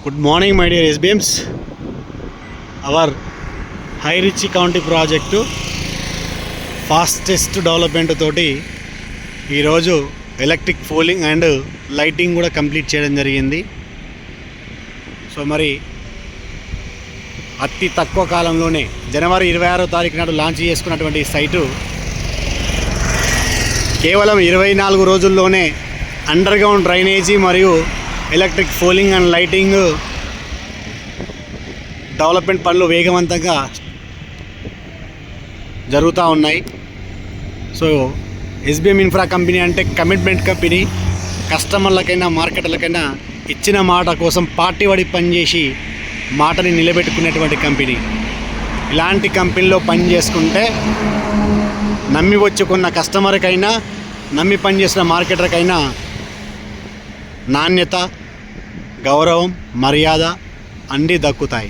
Good morning my dear SBMs. Our high rich county project fastest development తోటి ఈరోజు electric poling and lighting కూడా complete చేయడం జరిగింది. So మరి అతి తక్కువ కాలంలోనే జనవరి 26వ తారీఖు నాడు లాంచ్ చేసుకున్నటువంటి సైటు కేవలం 24 రోజుల్లోనే అండర్ గ్రౌండ్ డ్రైనేజీ మరియు electric poling and lighting development పనులు వేగవంతంగా జరుగుతూ ఉన్నాయి. సో SBM ఇన్ఫ్రా కంపెనీ అంటే కమిట్మెంట్ కంపెనీ. కస్టమర్లకైనా మార్కెటర్లకైనా ఇచ్చిన మాట కోసం పార్టీ పడి పనిచేసి మాటని నిలబెట్టుకునేటువంటి కంపెనీ. ఇలాంటి కంపెనీలో పని చేసుకుంటే నమ్మి వచ్చుకున్న కస్టమర్కైనా నమ్మి పనిచేసిన మార్కెటర్కైనా నాణ్యత, గౌరవం, మర్యాద అన్నీ దక్కుతాయి.